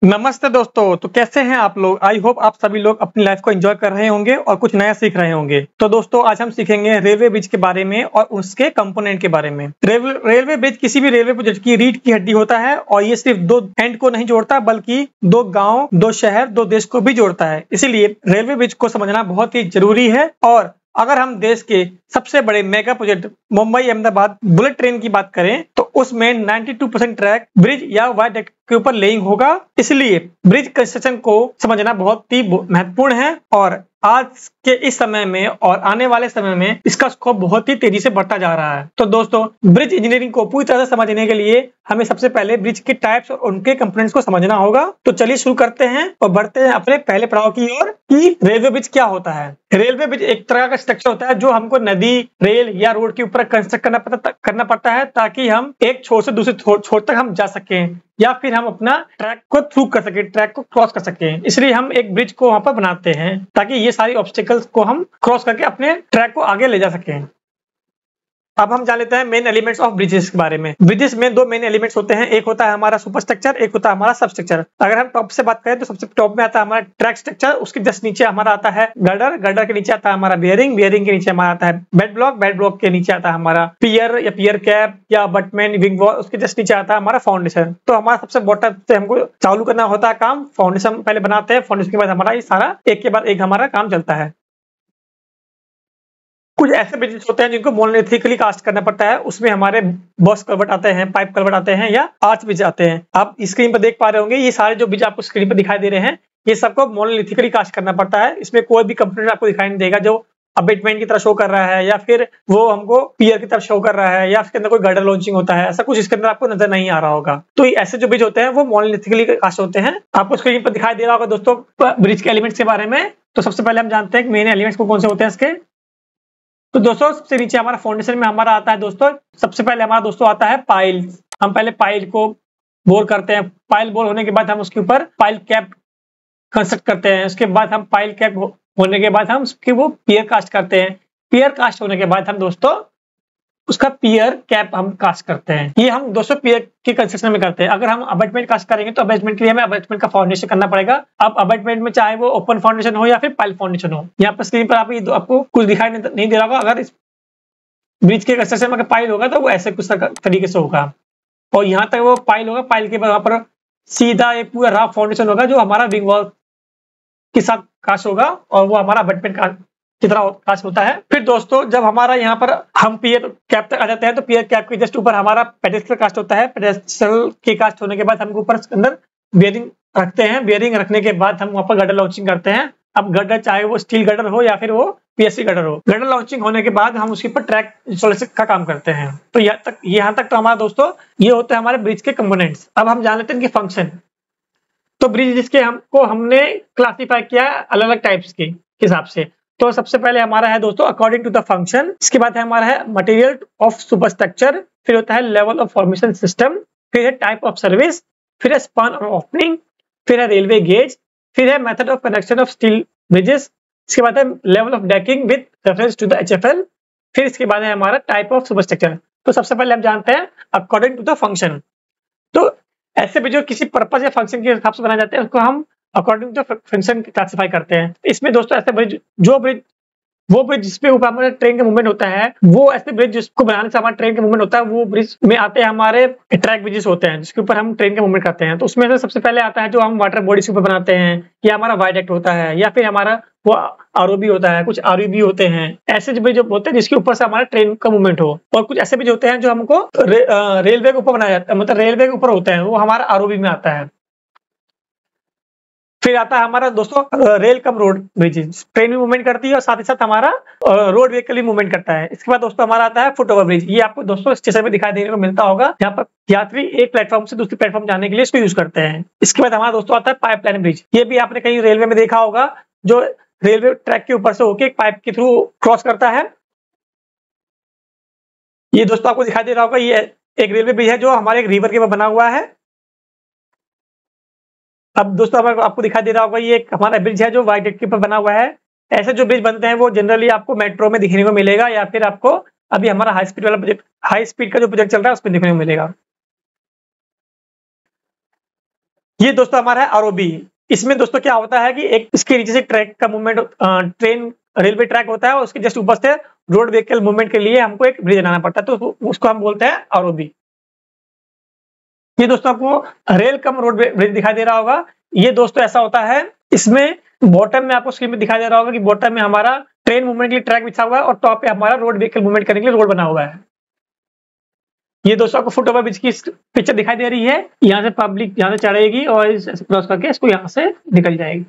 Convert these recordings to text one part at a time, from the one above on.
नमस्ते दोस्तों। तो कैसे हैं आप लोग? आई होप आप सभी लोग अपनी लाइफ को एंजॉय कर रहे होंगे और कुछ नया सीख रहे होंगे। तो दोस्तों आज हम सीखेंगे रेलवे ब्रिज के बारे में और उसके कंपोनेंट के बारे में। रेलवे ब्रिज किसी भी रेलवे प्रोजेक्ट की रीढ़ की हड्डी होता है और ये सिर्फ दो एंड को नहीं जोड़ता बल्कि दो गाँव, दो शहर, दो देश को भी जोड़ता है। इसीलिए रेलवे ब्रिज को समझना बहुत ही जरूरी है। और अगर हम देश के सबसे बड़े mega project Mumbai Ahmedabad bullet train की बात करें तो उसमें 92% ट्रैक ब्रिज या वायडक्ट के ऊपर लेइंग होगा। इसलिए ब्रिज कंस्ट्रक्शन को समझना बहुत ही महत्वपूर्ण है और आज के इस समय में और आने वाले समय में इसका स्कोप बहुत ही तेजी से बढ़ता जा रहा है। तो दोस्तों ब्रिज इंजीनियरिंग को पूरी तरह से समझने के लिए हमें सबसे पहले ब्रिज के टाइप्स और उनके कंपोनेंट्स को समझना होगा। तो चलिए शुरू करते हैं और बढ़ते हैं अपने पहले पड़ाव की ओर कि रेलवे ब्रिज क्या होता है। रेलवे ब्रिज एक तरह का स्ट्रक्चर होता है जो हमको नदी, रेल या रोड के ऊपर कंस्ट्रक्ट करना पड़ता है ताकि हम एक छोर से दूसरे छोर तक हम जा सकें या फिर हम अपना ट्रैक को थ्रू कर सके, ट्रैक को क्रॉस कर सके। इसलिए हम एक ब्रिज को वहां पर बनाते हैं ताकि ये सारी ऑब्स्टिकल्स को हम क्रॉस करके अपने ट्रैक को आगे ले जा सकें। अब हम जान लेते हैं मेन एलिमेंट्स ऑफ ब्रिजेस के बारे में। ब्रिजेस में दो मेन एलिमेंट्स होते हैं, एक होता है हमारा सुपर स्ट्रक्चर, एक होता है हमारा सब स्ट्रक्चर। अगर हम टॉप से बात करें तो सबसे टॉप में आता है हमारा ट्रैक स्ट्रक्चर, उसके जस्ट नीचे हमारा आता है गर्डर, गर्डर के नीचे आता है हमारा बियरिंग, बियरिंग के नीचे हमारा आता है बेड ब्लॉक, बेड ब्लॉक के नीचे आता है हमारा पियर या पियर कैप या अबटमेंट, विंग वॉल, उसके जस्ट नीचे आता है हमारा फाउंडेशन। तो हमारा सबसे बॉटम से हमको चालू करना होता है काम। फाउंडेशन पहले बनाते हैं, फाउंडेशन के बाद हमारा ये सारा एक के बाद एक हमारा काम चलता है। कुछ ऐसे ब्रिजेस होते हैं जिनको मोनोलिथिकली कास्ट करना पड़ता है, उसमें हमारे बॉक्स कलवर्ट आते हैं, पाइप कलवर्ट आते हैं या आर्च ब्रिज आते हैं। आप स्क्रीन पर देख पा रहे होंगे ये सारे जो ब्रिज आपको स्क्रीन पर दिखाई दे रहे हैं ये सबको मोनोलिथिकली कास्ट करना पड़ता है। इसमें कोई भी कंपोनेंट आपको दिखाई नहीं देगा जो अबेटमेंट की तरह शो कर रहा है या फिर वो हमको पियर की तरफ शो कर रहा है या उसके अंदर कोई गर्डर लॉन्चिंग होता है, ऐसा कुछ इसके अंदर आपको नजर नहीं आ रहा होगा। तो ऐसे जो ब्रिज होते हैं वो मोनोलिथिकली कास्ट होते हैं। आपको स्क्रीन पर दिखाई दे रहा होगा दोस्तों ब्रिज के एलिमेंट्स के बारे में। तो सबसे पहले हम जानते हैं मेन एलिमेंट्स कौन से होते हैं इसके। तो दोस्तों सबसे नीचे हमारा फाउंडेशन में हमारा आता है दोस्तों, सबसे पहले हमारा दोस्तों आता है पाइल। हम पहले पाइल को बोर करते हैं, पाइल बोर होने के बाद हम उसके ऊपर पाइल कैप कंस्ट्रक्ट करते हैं। उसके बाद हम पाइल कैप होने के बाद हम उसकी वो पियर कास्ट करते हैं। पियर कास्ट होने के बाद हम दोस्तों उसका पियर कैप हम कास्ट करते हैं। ये हम दोस्तों पियर के कंस्ट्रक्शन में करते हैं। अगर हम अबेटमेंट कास्ट करेंगे तो अबेटमेंट के लिए हमें अबेटमेंट का फाउंडेशन करना पड़ेगा। अब अबेटमेंट में चाहे वो ओपन फाउंडेशन हो या फिर पाइल फाउंडेशन हो, यहाँ पर स्क्रीन पर आपको कुछ दिखाई नहीं दे रहा होगा। अगर इस ब्रिज के कंस्ट्रक्शन में अगर पाइल होगा तो वो ऐसे कुछ तरीके से होगा और यहाँ तक वो पाइल होगा, पाइल के बाद वहां पर सीधा एक पूरा राफ फाउंडेशन होगा जो हमारा विंग वॉल के साथ कास्ट होगा और वो हमारा अबेटमेंट की तरह कास्ट होता है। फिर दोस्तों जब हमारा यहाँ पर हम पियर कैप तक आ जाते हैं तो पियर कैप के जस्ट ऊपर हमारा पेडेस्टल कास्ट होता है। पेडेस्टल के कास्ट होने के बाद हम ऊपर अंदर बियरिंग रखते हैं। बियरिंग रखने के बाद हम वहाँ पर गर्डर लॉन्चिंग करते हैं। अब गर्डर चाहे वो स्टील गर्डर हो या फिर वो पीएससी गर्डर हो, गर्डर लॉन्चिंग होने के बाद हम उसके ऊपर ट्रैक इंस्टॉलेशन का काम करते हैं। तो यहाँ तक तो हमारा दोस्तों ये होते हैं हमारे ब्रिज के कंपोनेंट्स। अब हम जान लेते हैं इनके फंक्शन। तो ब्रिज जिसके हमने क्लासीफाई किया अलग अलग टाइप्स के हिसाब से। तो सबसे पहले हमारा है दोस्तों अकॉर्डिंग टू द फंक्शन, इसके बाद है हमारा है मटेरियल ऑफ सुपरस्ट्रक्चर, फिर होता है लेवल ऑफ फॉर्मेशन सिस्टम, फिर है टाइप ऑफ सर्विस, फिर है स्पान और ओपनिंग, फिर है रेलवे गेज, फिर है method of connection of steel bridges, इसके बाद है level of decking with reference to the HFL, फिर इसके बाद है हमारा टाइप ऑफ सुपरस्ट्रक्चर। तो सबसे पहले हम जानते हैं अकॉर्डिंग टू द फंक्शन। तो ऐसे भी जो किसी पर्पज या फंक्शन के हिसाब से बनाए जाते हैं उसको हम अकॉर्डिंग टू फंक्शन क्लासिफाई करते हैं। इसमें दोस्तों ऐसे ब्रिज वो ब्रिज जिसपे ऊपर हमारे ट्रेन का मूवमेंट होता है, वो ऐसे ब्रिज जिसको बनाने से हमारा ट्रेन का मूवमेंट होता है, वो ब्रिज में आते हैं हमारे ट्रैक ब्रिजेस होते हैं जिसके ऊपर हम ट्रेन का मूवमेंट करते हैं। तो उसमें से सबसे पहले आता है जो हम वाटर बॉडी के ऊपर बनाते हैं, या हमारा वायडक्ट होता है या फिर हमारा वो आरओबी होता है, कुछ आरयूबी होते हैं। ऐसे ब्रिज होते हैं जिसके ऊपर से हमारा ट्रेन का मूवमेंट हो। और कुछ ऐसे ब्रिज होते हैं जो हमको रेलवे के ऊपर बनाया जाता है, मतलब रेलवे के ऊपर होते हैं, वो हमारा आरओबी में आता है। फिर आता है हमारा दोस्तों rail cum road bridge, train भी मूवमेंट करती है और साथ ही साथ हमारा रोड व्हीकल भी मूवमेंट करता है। इसके बाद दोस्तों हमारा आता है फुट ओवर ब्रिज। ये आपको दोस्तों स्टेशन पे दिखाई देने को मिलता होगा, यहाँ पर यात्री एक प्लेटफॉर्म से दूसरे प्लेटफॉर्म जाने के लिए इसको यूज करते हैं। इसके बाद हमारा दोस्तों आता है पाइपलाइन ब्रिज। ये भी आपने कहीं रेलवे में देखा होगा, जो रेलवे ट्रैक के ऊपर से होकर एक पाइप के थ्रू क्रॉस करता है। ये दोस्तों आपको दिखाई दे रहा होगा, ये एक रेलवे ब्रिज है जो हमारे एक रिवर के ऊपर बना हुआ है। अब दोस्तों आपको दिखाई दे रहा होगा ये एक हमारा ब्रिज है जो वायडक्ट के ऊपर बना हुआ है। ऐसे जो ब्रिज बनते हैं वो जनरली आपको मेट्रो में दिखने को मिलेगा या फिर आपको अभी हमारा हाई स्पीड वाला प्रोजेक्ट, हाई स्पीड का जो प्रोजेक्ट चल रहा है उसमें दिखने को मिलेगा। ये दोस्तों हमारा है आरओबी। इसमें दोस्तों क्या होता है कि एक इसके नीचे से ट्रैक का मूवमेंट, ट्रेन रेलवे ट्रैक होता है और उसके जस्ट ऊपर से रोड व्हीकल मूवमेंट के लिए हमको एक ब्रिज बनाना पड़ता है, तो उसको हम बोलते हैं आरओबी। ये दोस्तों आपको रेल कम रोड ब्रिज दिखाई दे रहा होगा। ये दोस्तों ऐसा होता है, इसमें बॉटम में आपको स्क्रीन में दिखाई दे रहा होगा कि बॉटम में हमारा ट्रेन मूवमेंट के लिए ट्रैक बिछा हुआ है और टॉप पे हमारा रोड व्हीकल मूवमेंट करने के लिए रोड बना हुआ है। ये दोस्तों आपको फुट ओवर ब्रिज की पिक्चर दिखाई दे रही है। यहाँ से पब्लिक यहाँ से चढ़ेगी और क्रॉस करके इसको यहाँ से निकल जाएगी।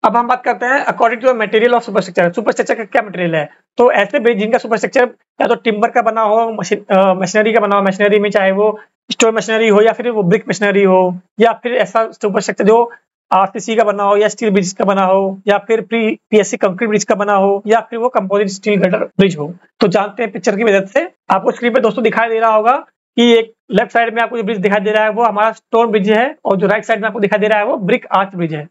अब हम बात करते हैं according to the material of superstructure. Superstructure का क्या मटेरियल है? तो ऐसे ब्रिज जिनका सुपरस्ट्रक्चर या तो टिम्बर का बना हो, मशीनरी का बना हो, मशीनरी में चाहे वो स्टोर मशीनरी हो या फिर वो ब्रिक मशीनरी हो, या फिर ऐसा सुपरस्ट्रक्चर जो आरसीसी का बना हो या स्टील ब्रिज का बना हो या फिर पीएससी कंक्रीट ब्रिज का बना हो या फिर वो कंपोजिट स्टील गटर ब्रिज हो। तो जानते हैं पिक्चर की मदद से। आपको स्क्रीन पे दोस्तों दिखाई दे रहा होगा कि एक लेफ्ट साइड में आपको जो ब्रिज दिखाई दे रहा है वो हमारा स्टोन ब्रिज है और जो राइट साइड में आपको दिखाई दे रहा है वो ब्रिक आर्च ब्रिज है।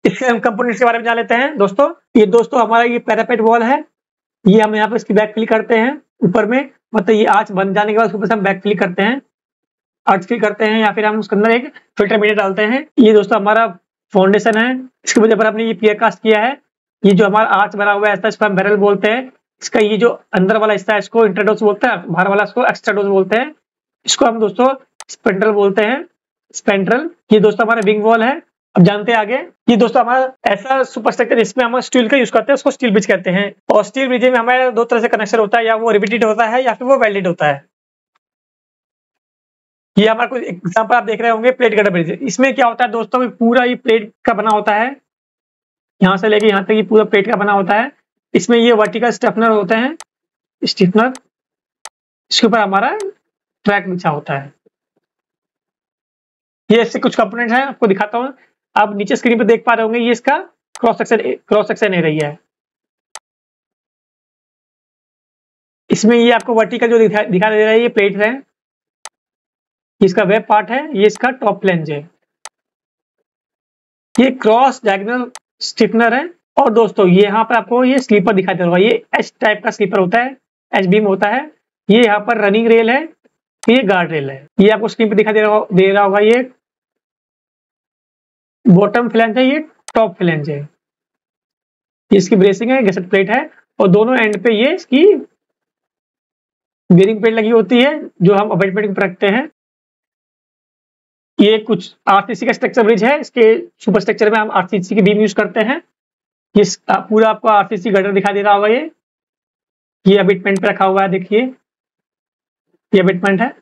इसके हम कंपोनेंट्स के बारे में जान लेते हैं दोस्तों। ये दोस्तों हमारा ये पैरापेट वॉल है, ये हम यहाँ पे इसकी बैक फिल करते हैं ऊपर में, मतलब ये आर्च बन जाने के बाद ऊपर से हम बैक फिल करते हैं, आर्च फिल करते हैं या फिर हम उसके अंदर एक फिल्टर मीडिया डालते हैं। ये दोस्तों हमारा फाउंडेशन है, इसके वजह पर हमने ये पियर कास्ट किया है। ये जो हमारा आर्च बना हुआ है इसको हम बैरल बोलते हैं। इसका ये जो अंदर वाला हिस्सा है इसको इंटरडोज बोलते हैं, बाहर वाला इसको एक्स्ट्राडोज बोलते हैं। इसको हम दोस्तों स्पेंड्रल बोलते हैं, स्पेंड्रल। ये दोस्तों हमारा विंग वॉल है। अब जानते हैं आगे। ये दोस्तों हमारा ऐसा सुपरस्ट्रक्चर जिसमें हम स्टील का यूज करते हैं उसको स्टील ब्रिज कहते हैं। और स्टील ब्रिज में हमारे दो तरह से कनेक्शन होता है, या वो रिवेटेड होता है या फिर वो वेल्डेड होता है। ये हमारा कुछ एग्जांपल आप देख रहे होंगे प्लेट गटर ब्रिज। इसमें क्या होता है दोस्तों, पूरा ये प्लेट का बना होता है, यहाँ से लेके यहाँ तक ये पूरा प्लेट का बना होता है। इसमें ये वर्टिकल स्टेपनर होते हैं, स्टिफनर, इसके ऊपर हमारा ट्रैक बिछा होता है। ये ऐसे कुछ कंपोनेंट हैं, आपको दिखाता हूँ। आप नीचे स्क्रीन पे देख पा रहे होंगे, ये इसका क्रॉस सेक्शन एरिया है। इसमें ये आपको वर्टिकल जो दिखा दे रहा है ये प्लेट है, इसका वेब पार्ट है, ये इसका टॉप फ्लैंज है। ये क्रॉस डायगोनल स्टिफनर है। और दोस्तों ये यहाँ पर आपको ये स्लीपर दिखाई दे रहा होगा, ये एच टाइप का स्लीपर होता है, एच बीम होता है। ये यहाँ पर रनिंग रेल है, ये गार्ड रेल है। ये आपको स्क्रीन पे दिखाई दे रहा होगा, ये बॉटम फ्लैंज है, ये टॉप फ्लैंज है। ये इसकी ब्रेसिंग है, गैसेट प्लेट है और दोनों एंड पे ये इसकी बेरिंग प्लेट लगी होती है जो हम अबेटमेंट पे रखते हैं। ये कुछ आरसीसी का स्ट्रक्चर ब्रिज है, इसके सुपर स्ट्रक्चर में हम आरसीसी की बीम यूज करते हैं। ये पूरा आपको आरसीसी गटर दिखाई दे रहा होगा, ये अबेटमेंट पे रखा हुआ है, देखिए ये अबेटमेंट है।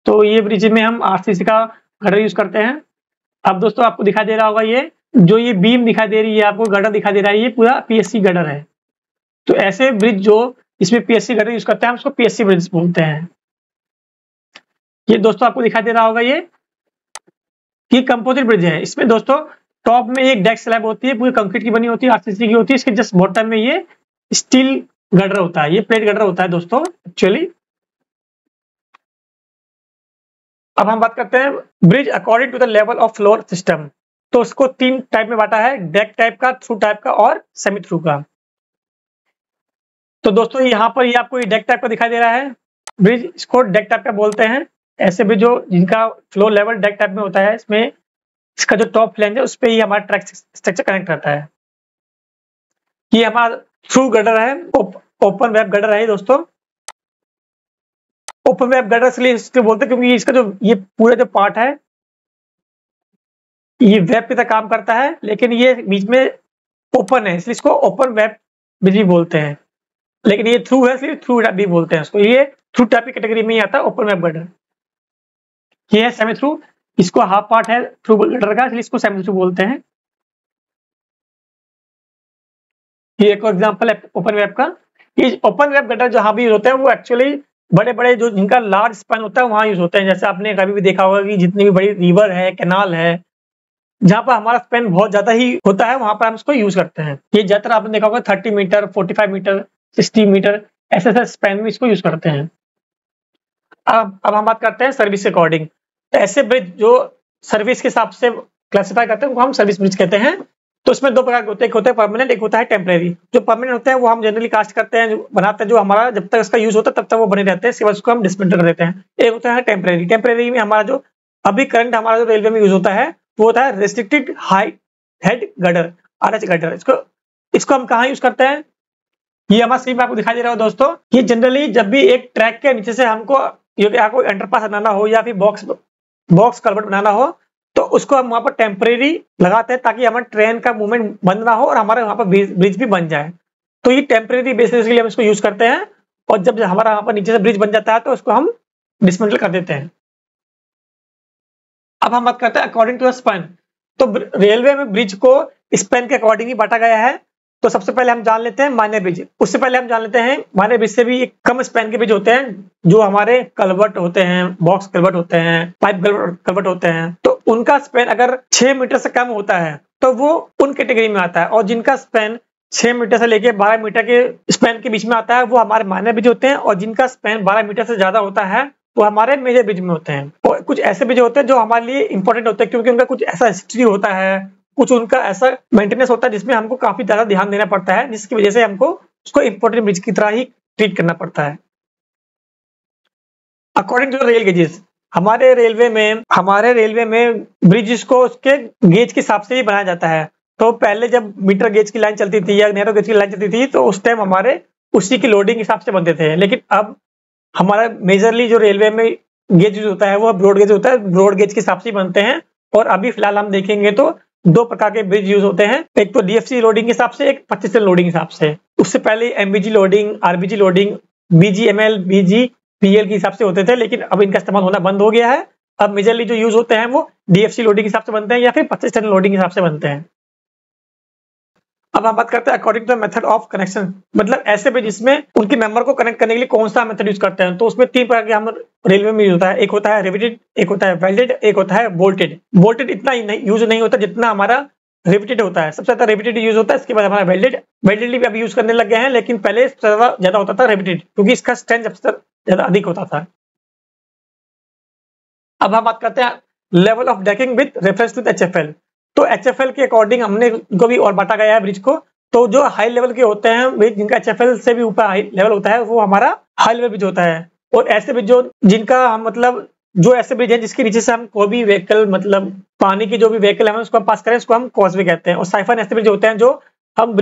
तो ये ब्रिज में हम आरसीसी का गटर यूज करते हैं। अब दोस्तों आपको दिखाई दे रहा होगा, ये जो ये बीम दिखाई दे रही है, आपको गटर दिखाई दे रहा है, ये पूरा पीएससी गटर है। तो ऐसे ब्रिज जो इसमें पीएससी गटर यूज करते हैं हम उसको पीएससी ब्रिज बोलते हैं। ये दोस्तों आपको दिखाई दे रहा होगा, ये कंपोजिट ब्रिज है। इसमें दोस्तों टॉप में एक डेक स्लैब होती है, पूरी कंक्रीट की बनी होती है, आरसीसी की होती है। इसके जस्ट बॉटम में ये स्टील गटर होता है, ये प्लेट गटर होता है दोस्तों एक्चुअली। अब हम बात करते हैं bridge according to the level of floor system. तो उसको 3 टाइप में बांटा है, डेक टाइप का, थ्रू टाइप का और सेमी थ्रू का। तो दोस्तों यहाँ पर ये आपको डेक टाइप का दिखाई दे रहा है ब्रिज, इसको डेक टाइप का बोलते हैं। ऐसे ब्रिज जो जिनका फ्लोर लेवल डेक टाइप में होता है, इसमें इसका जो टॉप फ्लैंज है उस पे ही हमारा ट्रैक स्ट्रक्चर कनेक्ट रहता है। ये हमारा थ्रू गटर है, ओपन वेब गटर है दोस्तों। ओपन वेब गटर इसलिए बोलते हैं क्योंकि इसका जो ये पूरा जो पार्ट है ये वेब की तरह काम करता है, लेकिन ये बीच में ओपन है इसलिए इसको ओपन वेब भी बोलते हैं। लेकिन ये थ्रू है इसलिए थ्रू भी बोलते हैं इसको। ये थ्रू टाइप की कैटेगरी में ही आता है ओपन वेब गटर। ये है सेमी थ्रू, इसको हाफ पार्ट है थ्रू गटर का इसलिए इसको सेमी थ्रू बोलते हैं। ये एक एग्जांपल है ओपन वेब का। ये ओपन वेब गटर जहां भी होते हैं वो एक्चुअली बड़े बड़े जो जिनका लार्ज स्पैन होता है वहां यूज होते हैं। जैसे आपने कभी भी देखा होगा कि जितनी भी बड़ी रिवर है, कैनाल है, जहां पर हमारा स्पैन बहुत ज्यादा ही होता है वहां पर हम इसको यूज करते हैं। ये ज्यादातर आपने देखा होगा 30 मीटर, 45 मीटर, 60 मीटर ऐसे ऐसे स्पैन में इसको यूज करते हैं। अब हम बात करते हैं सर्विस के अकॉर्डिंग। ऐसे ब्रिज जो सर्विस के हिसाब से क्लासिफाई करते हैं वो हम सर्विस ब्रिज कहते हैं। तो इसमें दो प्रकार के होते हैं, एक होता है परमानेंट, एक होता है टेम्परेरी। जो परमानेंट होते हैं वो हम जनरली कास्ट करते हैं, बनाते हैं, जो हमारा जब तक इसका यूज होता है तब तक वो बने रहते हैं, इसके बाद उसको हम डिसमेंटल कर देते हैं। एक होता है टेम्परेरी। टेम्परेरी में हमारा जो अभी करंट हमारा जो रेलवे में यूज होता है वो होता है restricted height head girder, RH girder. इसको हम कहाँ यूज करते हैं, ये हमारा स्क्रीन पे आपको दिखाई दे रहा हो दोस्तों। ये जनरली जब भी एक ट्रैक के नीचे से हमको कोई अंडरपास बनाना हो या फिर बॉक्स कल्वर्ट बनाना हो, तो उसको हम वहां पर टेम्परेरी लगाते हैं ताकि हमारे ट्रेन का मूवमेंट बंद ना हो और हमारे वहां पर ब्रिज भी बन जाए। तो ये टेम्परेरी बेसिस के लिए हम इसको यूज करते हैं, और जब हमारा वहां पर नीचे से ब्रिज बन जाता है तो उसको हम डिसमेंटल कर देते हैं। अब हम बात करते हैं अकॉर्डिंग टू स्पैन। तो रेलवे में ब्रिज को स्पैन के अकॉर्डिंग ही बांटा गया है। तो सबसे पहले हम जान लेते हैं माइनर ब्रिज। उससे पहले हम जान लेते हैं माइनर ब्रिज से भी एक कम स्पैन के ब्रिज होते हैं, जो हमारे कलवर्ट होते हैं, बॉक्स कलवर्ट होते हैं, पाइप कलवर्ट होते हैं। तो उनका स्पैन अगर 6 मीटर से कम होता है तो वो उन कैटेगरी में आता है, और जिनका स्पैन 6 मीटर से लेके 12 मीटर के स्पैन के बीच में आता है वो हमारे माइनर ब्रिज होते हैं, और जिनका स्पैन 12 मीटर से ज्यादा होता है वो हमारे मेजर ब्रिज में होते हैं। और कुछ ऐसे ब्रिज होते हैं जो हमारे लिए इंपॉर्टेंट होते हैं, क्योंकि उनका कुछ ऐसा हिस्ट्री होता है, कुछ उनका ऐसा मेंटेनेंस होता है जिसमें हमको काफी ज्यादा ध्यान देना पड़ता है, जिसकी वजह से हमको उसको इंपॉर्टेंट ब्रिज की तरह ही ट्रीट करना पड़ता है। अकॉर्डिंग टू रेल गेजेस, हमारे रेलवे में ब्रिजेस को उसके गेज के हिसाब से ही बनाया जाता है। तो पहले जब मीटर गेज की लाइन चलती थी या नैरो गेज की लाइन चलती थी तो उस टाइम हमारे उसी की लोडिंग हिसाब से बनते थे, लेकिन अब हमारा मेजरली जो रेलवे में गेज यूज होता है वो ब्रॉड गेज होता है, ब्रॉड गेज के हिसाब से बनते हैं। और अभी फिलहाल हम देखेंगे तो दो प्रकार के ब्रिज यूज होते हैं, एक तो डीएफसी लोडिंग के हिसाब से, एक 25 टन लोडिंग के हिसाब से। उससे पहले एमबीजी लोडिंग, आरबीजी लोडिंग, बीजीएमएल, बीजीपीएल के हिसाब से होते थे, लेकिन अब इनका इस्तेमाल होना बंद हो गया है। अब मेजरली जो यूज होते हैं वो डीएफसी लोडिंग के हिसाब से बनते हैं या फिर 25 टन लोडिंग के हिसाब से बनते हैं। अब हम बात करते हैं according to method of connection, मतलब ऐसे भी जिसमें उनके मेंबर को कनेक्ट करने के लिए कौन सा मेथड यूज करते हैं। तो उसमें 3 प्रकार के हम रेलवे में यूज होता है, एक होता है रिवेटेड, एक होता है वेल्डेड, एक होता है बोल्टेड। बोल्टेड इतना यूज नहीं होता जितना हमारा रिवेटेड होता है। सबसे ज्यादा रिवेटेड यूज होता है, इसके बाद हमारा वेल्डेड भी अभी यूज करने लग गए हैं, लेकिन पहले ज्यादा होता था रिवेटेड, क्योंकि इसका स्ट्रेंथ सबसे ज्यादा अधिक होता था। अब हम बात करते हैं level of decking with reference to HFL. तो एचएफएल के अकॉर्डिंग हमने को भी और बांटा गया है ब्रिज को। तो जो हाई लेवल के होते हैं ब्रिज, जिनका एचएफएल से भी ऊपर हाई लेवल होता है, वो हमारा हाई लेवल ब्रिज होता है। और ऐसे ब्रिज जिनका हम मतलब जो ऐसे ब्रिज है जिसके नीचे से हम कोई भी व्हीकल, मतलब पानी की जो भी व्हीकल है उसको हम पास करें, उसको हम कॉजवे कहते हैं। और साइफन ऐसे ब्रिज होते हैं जो हम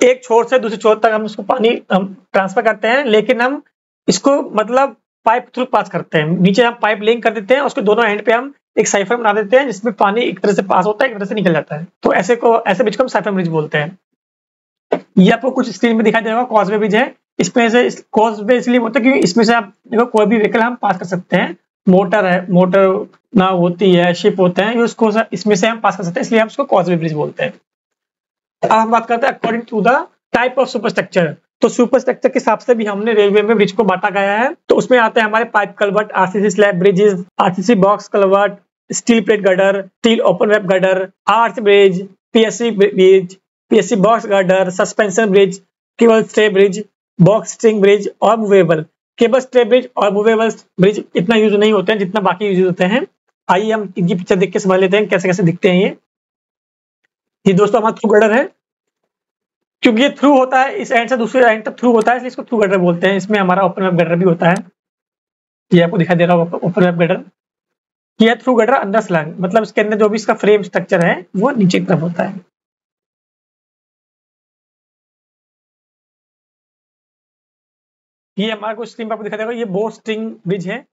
एक छोर से दूसरे छोर तक हम उसको पानी हम ट्रांसफर करते हैं, लेकिन हम इसको मतलब पाइप थ्रू पास करते हैं। नीचे हम पाइप लिंक कर देते हैं, उसके दोनों एंड पे हम एक साइफन बना देते हैं जिसमें पानी एक तरह से पास होता है, एक तरह से निकल जाता है। तो ऐसे ब्रिज को हम साइफन ब्रिज बोलते हैं। ये आपको कुछ स्क्रीन में दिखाई देगा, कॉजवे ब्रिज है। इसमें से कॉजवे इसलिए होता है क्योंकि इसमें से आप देखो कोई भी व्हीकल हम पास कर सकते हैं। मोटर ना होती है, शिप होते हैं, उसको इसमें से हम पास कर सकते हैं, इसलिए हम उसको कॉजवे ब्रिज बोलते हैं। अब हम बात करते हैं according to the type of superstructure. तो सुपरस्ट्रक्चर के हिसाब से भी हमने रेलवे में ब्रिज को बांटा गया है। तो उसमें आते हैं हमारे pipe culvert, RCC slab bridges, RCC box culvert, steel plate girder, steel open web girder, arch bridge, PSC bridge, PSC box girder, suspension bridge, cable stay bridge, box string bridge और मूवेबल। केबल स्टे ब्रिज और movable bridge इतना use नहीं होते हैं जितना बाकी use होते हैं। आइए हम इनकी पिक्चर देख के समझ लेते हैं कैसे कैसे दिखते हैं ये दोस्तों हमारा थ्रू गर्डर है। क्योंकि ये थ्रू होता है, इस एंड से दूसरे एंड तक थ्रू होता है, इसलिए इसको थ्रू गर्डर बोलते हैं। इसमें हमारा ओपन वेब गर्डर भी होता है, ये आपको दिखाई दे रहा होगा ओपन वेब गर्डर। यह थ्रू गर्डर अंडर स्लैंग, मतलब इसके अंदर जो भी इसका फ्रेम स्ट्रक्चर है वो नीचे की तरफ होता है। ये हमारा कुछ स्क्रीन पर आपको दिखाई देगा, ये बो स्ट्रिंग ब्रिज है।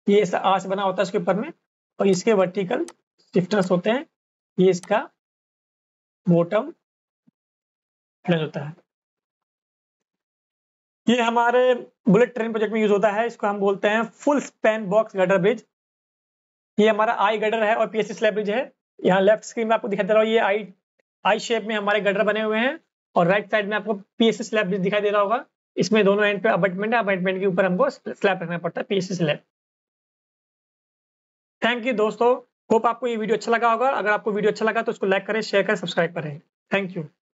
ये ऐसा आर्च बना होता है इसके ऊपर में, और इसके वर्टिकल शिफ्टर्स होते हैं। ये इसका बॉटम फ्लैंज होता है। ये हमारे बुलेट ट्रेन प्रोजेक्ट में यूज होता है, इसको हम बोलते हैं full span box girder bridge. ये हमारा आई गर्डर है और पीएससी स्लैब ब्रिज है। यहाँ लेफ्ट स्क्रीन में आपको दिखाई दे रहा है, ये आई शेप में हमारे गर्डर बने हुए हैं, और राइट साइड में आपको पीएससी स्लैब ब्रिज दिखाई दे रहा होगा। इसमें दोनों एंड पे अबटमेंट है, अबटमेंट के ऊपर हमको स्लैब रखना पड़ता है, पीएससी स्लैब। थैंक यू दोस्तों, होप आपको ये वीडियो अच्छा लगा होगा। अगर आपको वीडियो अच्छा लगा तो उसको लाइक करें, शेयर करें, सब्सक्राइब करें। Thank you.